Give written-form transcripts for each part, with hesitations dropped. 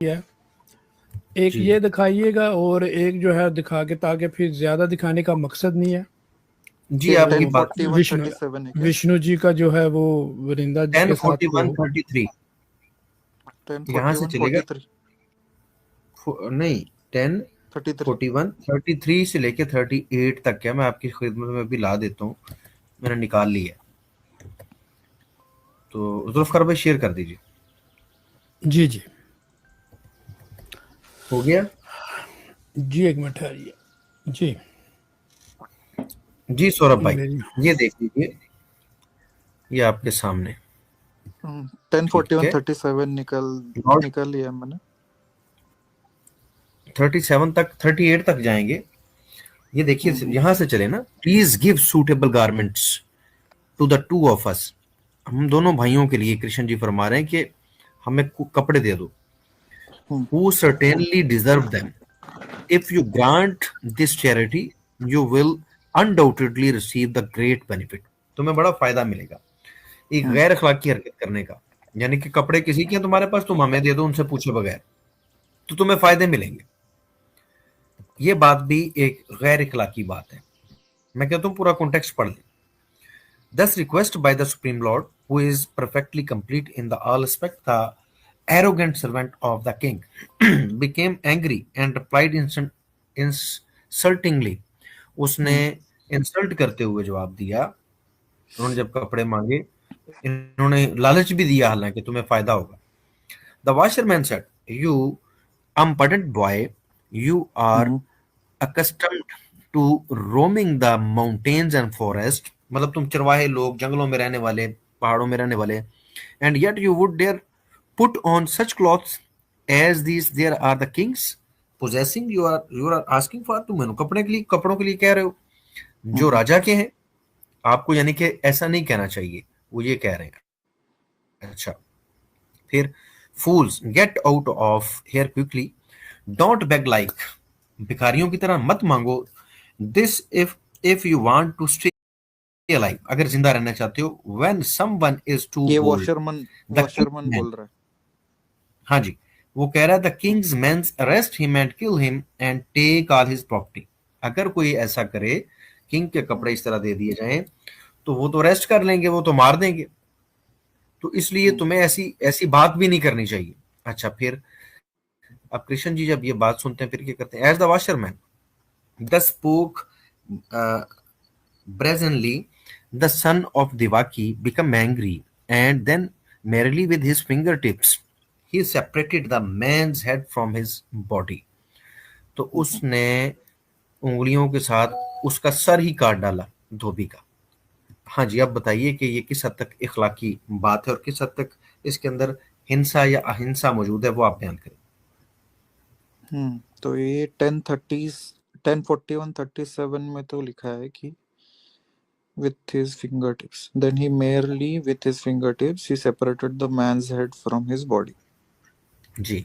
है। एक जी ये दिखाइएगा और एक जो है दिखा के, ताकि फिर ज्यादा दिखाने का मकसद नहीं है। जी, तो आपकी टेन बात forty one Vishnu thirty seven है क्या? विष्णु जी का जो है वो वरिंदा टेन के साथ फोर्टी वन वो थर्टी थ्री टेन यहाँ फोर्टी से वन चलेगा। फोर्टी थ्री नहीं, टेन 33। फोर्टी वन 33 से लेके 38 तक है। मैं आपकी खिदमत में भी ला देता हूँ, मैंने निकाल लिया। तो जुल्फकार भाई शेयर कर दीजिए। जी जी हो गया जी, एक मिनट ठहरिए जी। जी सौरभ भाई, मेरी ये देख लीजिए, ये आपके सामने। 1041 ठीक है, 37 लॉर्ड निकल लिया मैंने। 37 तक 38 तक जाएंगे। ये देखिए, हम्म, यहां से चले ना। Please give suitable garments to the two of us. हम दोनों भाइयों के लिए कृष्ण जी फरमा रहे हैं कि हमें कपड़े दे दो। Hmm, who certainly deserve them. If you grant this charity you will undoubtedly receive the great benefit. तुम्हें बड़ा फायदा मिलेगा एक हम्म, गैर अखलाकी हरकत करने का। यानी कि कपड़े किसी के हैं तुम्हारे पास, तुम हमें दे दो उनसे पूछे बगैर, तो तुम्हें फायदे मिलेंगे। ये बात भी एक गैर अखलाकी बात है। मैं कहता हूं पूरा कॉन्टेक्स्ट पढ़ लें। Thus request by the Supreme Lord, who is perfectly complete in the all aspect, the arrogant servant of the king became angry and replied insultingly. उसने हम्म, इंसल्ट करते हुए जवाब दिया। उन्होंने जब कपड़े मांगे, इन्होंने लालच भी दिया, हालांकि तुम्हें फायदा होगा। The washerman said, "You impudent boy, you are hmm, accustomed to roaming the mountains and forest." मतलब तुम चरवाहे लोग, जंगलों में रहने वाले, पहाड़ों में रहने वाले, and yet you would dare put on such clothes as these there are the kings possessing, you are asking for। तुम मेनू कपड़ों के लिए कह रहे हो जो हम्म, राजा के हैं आपको, यानी कि ऐसा नहीं कहना चाहिए, वो ये कह रहे हैं। अच्छा, फिर fools get out of here quickly, don't beg like, भिखारियों की तरह मत मांगो। this if you want to stay alive, अगर जिंदा रहना चाहते हो। when someone is too ये bold, वॉशरमन the king's वॉशरमन man, बोल रहा है। हाँ जी, वो कह रहा है the king's men's arrest him and kill him and take all his property. अगर कोई ऐसा करे, किंग के कपड़े इस तरह दे दिए जाएं, तो वो तो अरेस्ट कर लेंगे, वो तो मार देंगे। तो इसलिए हम्म, तुम्हें ऐसी ऐसी बात भी नहीं करनी चाहिए। अच्छा, फिर अब कृष्ण जी जब ये बात सुनते हैं, फिर क्या करते हैं। As the washerman the spoke brazenly, the son of Devaki became angry, and then merrily with his fingertips he separated the man's head from his body। तो हम्म। उसने उंगलियों के साथ उसका सर ही काट डाला, धोबी का। हाँ जी, अब बताइए कि ये किस हद तक इखलाकी बात है और किस हद तक इसके अंदर हिंसा या अहिंसा मौजूद है, वो आप बयान करें। तो ये 1041 में तो लिखा है कि with his fingertips, then he merely with his fingertips he separated the man's head from his body। जी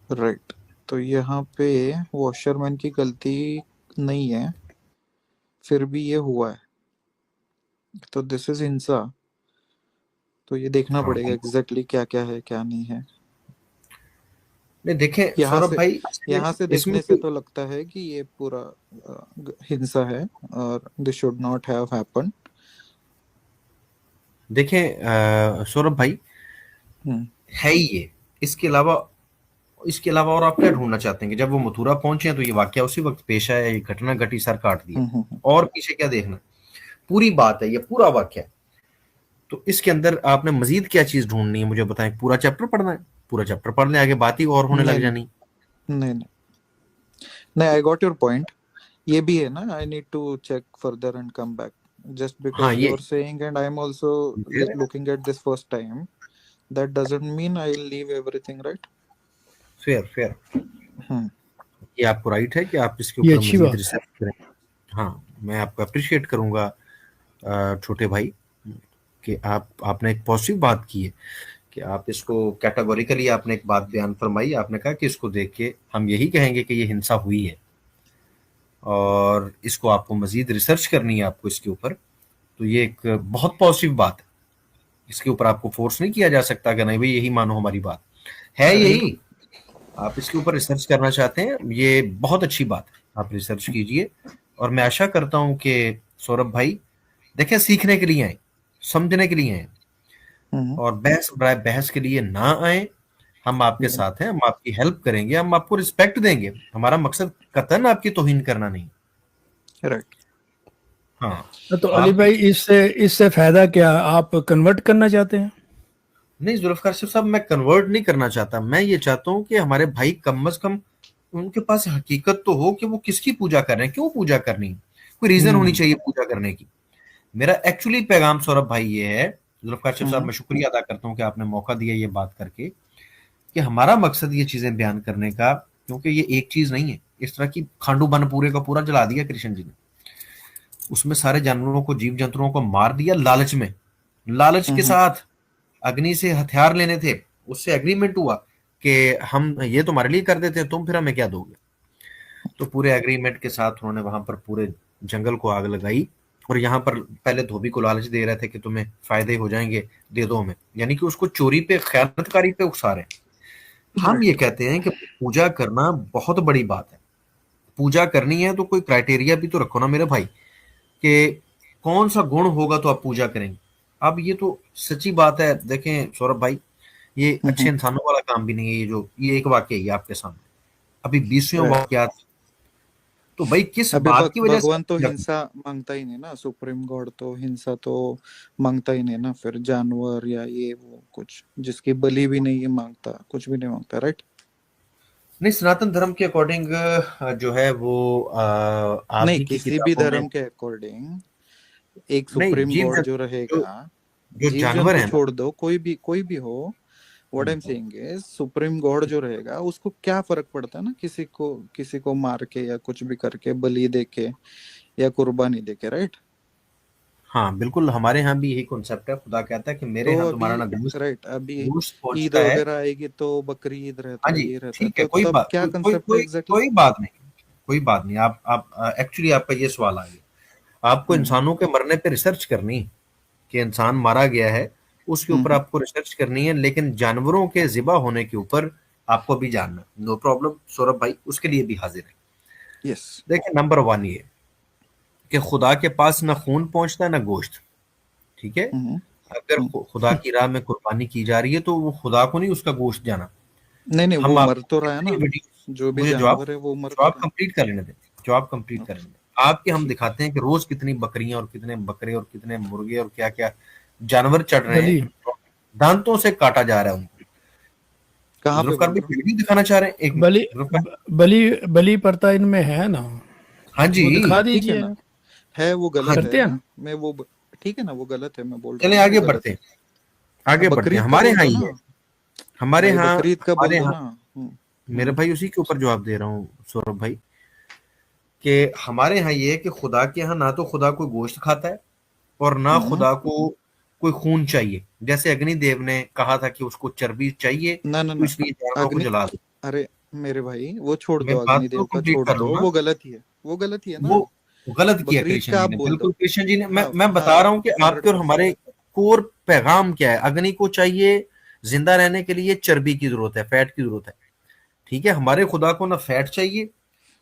राइट। तो यहाँ पे वॉशरमैन की गलती नहीं है, फिर भी ये हुआ है, तो दिस इज हिंसा। तो ये देखना हाँ, पड़ेगा एग्जैक्टली क्या क्या है क्या नहीं है। नहीं देखें यहाँ सौरभ से भाई, यहाँ से इसमें देखने से तो लगता है कि ये पूरा हिंसा है और this should not have happen. देखें सौरभ भाई, हम्म, है ही ये। इसके अलावा और आप क्या ढूंढना चाहते हैं कि जब वो मथुरा पहुंचे हैं तो ये वाकया उसी वक्त पेश आया, ये घटना घटी, सर काट दिया, और पीछे क्या देखना। पूरी बात है, ये पूरा वाकया है। तो इसके अंदर आपने मजीद क्या चीज ढूंढनी है मुझे बताएं। पूरा चैप्टर पढ़ना है? पूरा चैप्टर पढ़ लें, आगे बात ही और होने नहीं लग नहीं जानी। नहीं नहीं नहीं, आई गॉट योर पॉइंट। ये भी है ना, I need to check further and come back, just हाँ, बिकॉज यू ये are saying and I am also looking at this first time, that doesn't mean I will leave everything, right? Fair fair, hmm, ये आपको right है कि आप इसके ये ऊपर अच्छी मजीद बात है। रिसर्च करें। हाँ, मैं आपको अप्रिशिएट करूंगा छोटे भाई, कि आपने एक पॉजिटिव बात की है कि आप इसको कैटेगोरिकली आपने एक बात बयान फरमाई। आपने कहा कि इसको देख के हम यही कहेंगे कि ये हिंसा हुई है, और इसको आपको मजीद रिसर्च करनी है आपको इसके ऊपर। तो ये एक बहुत पॉजिटिव बात है। इसके ऊपर आपको फोर्स नहीं किया जा सकता कि नहीं भाई यही मानो हमारी बात है, राइट। यही। आप इसके ऊपर रिसर्च करना चाहते हैं, ये बहुत अच्छी बात है, आप रिसर्च कीजिए। और मैं आशा करता हूं कि सौरभ भाई, देखें, सीखने के लिए आए, समझने के लिए आए, और बहस बराए बहस के लिए ना आए। हम आपके साथ हैं, हम आपकी हेल्प करेंगे, हम आपको रिस्पेक्ट देंगे। हमारा मकसद कतन आपकी तौहीन करना नहीं। राइट। हाँ, तो अली आप भाई, इससे इससे फायदा क्या, आप कन्वर्ट करना चाहते हैं? नहीं, जुल्फकार साहब, मैं कन्वर्ट नहीं करना चाहता। मैं ये चाहता हूं कि हमारे भाई कम से कम उनके पास हकीकत तो हो कि वो किसकी पूजा कर रहे हैं, क्यों पूजा करनी है, कोई रीजन होनी चाहिए पूजा करने की। मेरा एक्चुअली पैगाम सौरभ भाई ये है, जुल्फकार साहब, मैं शुक्रिया अदा करता हूं कि आपने मौका दिया ये बात करके, कि हमारा मकसद ये चीजें बयान करने का, क्योंकि ये एक चीज नहीं है। इस तरह की खांडू बन पूरे का पूरा जला दिया कृष्ण जी ने, उसमें सारे जानवरों को, जीव जंतुओं को मार दिया लालच में, लालच के साथ। अग्नि से हथियार लेने थे, उससे एग्रीमेंट हुआ कि हम ये तुम्हारे लिए कर देते हैं, तुम फिर हमें क्या दोगे। तो पूरे एग्रीमेंट के साथ उन्होंने वहां पर पूरे जंगल को आग लगाई। और यहाँ पर पहले धोबी को लालच दे रहे थे कि तुम्हें फायदे हो जाएंगे, दे दो हमें, यानी कि उसको चोरी पे, खयानतकारी पे उकसा रहे हैं। हम ये कहते हैं कि पूजा करना बहुत बड़ी बात है। पूजा करनी है तो कोई क्राइटेरिया भी तो रखो ना मेरे भाई, कि कौन सा गुण होगा तो आप पूजा करेंगे। अब ये तो सच्ची बात है। देखें सौरभ भाई, ये अच्छे इंसानों वाला काम भी नहीं है। ये एक वाक्य है आपके सामने, अभी 20वें वाक्यात। तो भाई किस अभी बात की वजह से भगवान तो पूजा हिंसा मांगता ही नहीं ना, सुप्रीम गॉड तो हिंसा तो मांगता ही नहीं ना, फिर जानवर या ये वो कुछ जिसकी बलि भी नहीं है मांगता, कुछ भी नहीं मांगता, राइट? नहीं, सनातन धर्म के अकॉर्डिंग जो है वो आप नहीं, ही की किसी भी किताबों में, धर्म के अकॉर्डिंग एक नहीं, सुप्रीम जीव गॉड जो जंतु, जो रहेगा, जो जीव जानवर जंतु है ना। छोड़ दो, कोई भी हो, what I am saying is supreme God जो रहेगा उसको क्या फर्क पड़ता है ना, किसी को मार के या कुछ भी करके, बलि दे के या कुर्बानी दे के, राइट? हाँ बिल्कुल, हमारे यहाँ भी यही कॉन्सेप्ट है। खुदा कहता है कि मेरे तो यहाँ अभी तुम्हारा ना गोश्त राइट, अभी गोश्त ईद पहुंचता है। वगैरह आएगी तो बकरी ईद रहता हाँ है, जी, ये रहता है, ठीक है, तो कोई तब बात, क्या कोई कोई कंसेप्ट है कोई एग्जैक्टली? कोई बात नहीं, कोई बात नहीं। आप एक्चुअली आपका ये सवाल आ गया, आपको हम्म इंसानों के मरने पे रिसर्च करनी है, कि इंसान मारा गया है, उसके ऊपर हम्म। आपको रिसर्च करनी है। लेकिन जानवरों के ज़िबा होने के ऊपर आपको भी जानना, नो प्रॉब्लम सौरभ भाई, उसके लिए भी हाजिर है। यस। देखिए, नंबर वन ये कि खुदा के पास ना खून पहुंचता है ना गोश्त। ठीक है, हम्म अगर हम्म। खुदा की राह में कुर्बानी की जा रही है तो वो खुदा को नहीं उसका गोश्त जाना। नहीं नहीं, हम वो मर आपको तो रहा है ना, कितनी वीडियो, जो भी मुझे जवाब जानवर है वो मर तो जवाब रहा कंप्लीट कर लेने दें, जवाब कंप्लीट कर है। लेने दें। आपके हम ठीक। दिखाते हैं कि रोज कितनी बकरियां और कितने बकरे और कितने मुर्गे और क्या क्या जानवर चढ़ रहे हैं, बलि दांतों से काटा जा रहा है उनको। कहाँ पे जुल्फकार बोल भी रहे हो? वीडियो दिखाना चाह रहे हैं, एक मिनट बलि जुल्फकार। बलि बलि प्रथा इनमें है ना, हाँ जी, वो दिखा ठीक है दीजिए। ना, है वो हाँ गलत जी, करते है। हैं ना? मैं वो ठीक है ना, वो गलत है, मैं बोल रहा हूँ चले ना वो आगे गलत बढ़ते है। हैं, आगे बढ़ते हैं। बकरीद का हमारे बोल यहाँ दो ही ना है, हमारे भाई, यहाँ, बकरीद का हमारे बोल दो यहाँ ना। मेरे हम्म भाई उसी के ऊपर जवाब दे रहा हूँ सौरभ भाई, कि हमारे यहाँ ये है कि खुदा के यहाँ ना तो खुदा कोई गोश्त खाता है, और ना हम्म। खुदा को कोई खून चाहिए। जैसे अग्निदेव ने कहा था कि उसको चर्बी चाहिए, ना ना तो ना, इसलिए जानवरों को अग्नि, जला दो। अरे मेरे भाई वो छोड़ मैं दो, बात तो अग्निदेव का कंप्लीट छोड़ कर लूं दो, ना। वो गलत ही है, वो गलत ही है ना। वो गलत किया बकरीद कृष्ण का जी आप ने, बोल बिल्कुल दो। कृष्ण जी ने। मैं हाँ मैं बता हाँ, रहा हूँ कि आपके और 100%। हमारे कोर पैगाम क्या है। अग्नि को चाहिए जिंदा रहने के लिए चर्बी की जरूरत है, फैट की जरूरत है। ठीक है, हमारे खुदा को ना फैट चाहिए,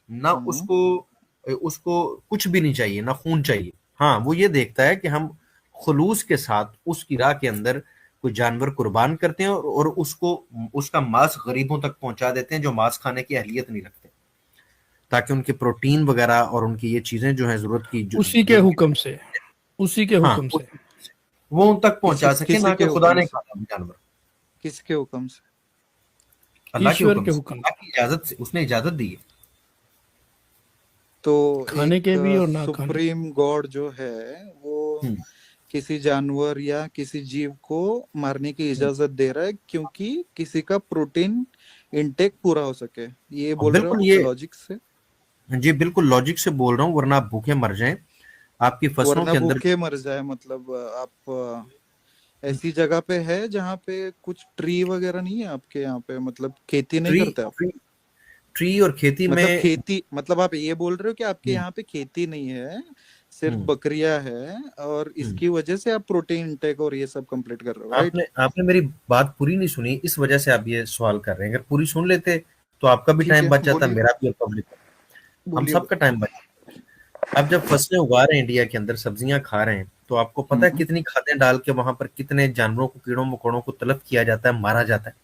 ना हम्म उसको उसको कुछ भी नहीं चाहिए, ना खून चाहिए। हाँ, वो ये देखता है कि हम खुलूस के साथ उसकी राह के अंदर कोई जानवर कुर्बान करते हैं, और उसको, उसका मांस गरीबों तक पहुंचा देते हैं जो मांस खाने की अहलियत नहीं रखते, ताकि उनके प्रोटीन वगैरह और उनकी ये चीजें जो है जरूरत की, उसी के जरूरत की, हुक्म से, उसी के हाँ, हुक्म से। वो उन तक किसी पहुंचा सके, किसी ना के कि खुदा हुक्म ने से, खाना जानवर। किसके हुक्म से? अल्लाह के ईश्वर हुक्म के से, हुक्म अल्लाह से, की इजाजत से, उसने इजाजत दी है। तो खाने के एक भी और ना खाने के। सुप्रीम गॉड जो है वो हम्म, किसी जानवर या किसी जीव को मारने की इजाजत दे रहा है क्योंकि किसी का प्रोटीन इनटेक पूरा हो सके, ये बोल रहे हो बिल्कुल, आप ये, लॉजिक से? जी बिल्कुल लॉजिक से बोल रहा हूँ, वरना आप भूखे मर जाएं। आपकी फसलों वरना के अंदर भूखे मर जाए मतलब आप ऐसी जगह पे है जहाँ पे कुछ ट्री वगैरह नहीं है आपके यहाँ पे, मतलब खेती नहीं ट्री करते आप? ट्री ट्री और खेती मतलब में। खेती, मतलब आप ये बोल रहे हो कि आपके हम्म, यहाँ पे खेती नहीं है, सिर्फ हम्म, बकरियां है, और हम्म। इसकी वजह से आप प्रोटीन इंटेक और ये सब कंप्लीट कर रहे हो, राइट? आपने आपने मेरी बात पूरी नहीं सुनी, इस वजह से आप ये सवाल कर रहे हैं। अगर पूरी सुन लेते तो आपका भी ठीक टाइम है, बच जाता है, बोलिए मेरा भी, और पब्लिक हम बोलिए। सबका टाइम बच जाता है। अब जब फसलें उगा रहे हैं इंडिया के अंदर, सब्जियां खा रहे हैं, तो आपको पता है हम्म, कितनी खादें डाल के वहां पर कितने जानवरों को, कीड़ों मकोड़ों को तलब किया जाता है, मारा जाता है,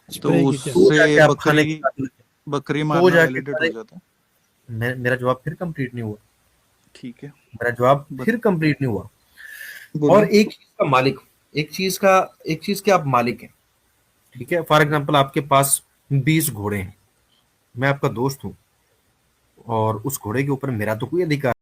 तो स्प्रे की तो जाती उससे जाके आप खाने बकरी के काबिल होते हैं। बकरी तो मारना जाके वैलिडेट हो खाने। जाता है। मेरा जवाब फिर कंप्लीट नहीं हुआ। ठीक है, मेरा जवाब बत, फिर कंप्लीट नहीं हुआ। और बोलिए। एक चीज का मालिक, एक चीज के आप मालिक हैं, ठीक है। फॉर एग्जाम्पल आपके पास 20 घोड़े हैं, मैं आपका दोस्त हूँ, और उस घोड़े के ऊपर मेरा तो कोई अधिकार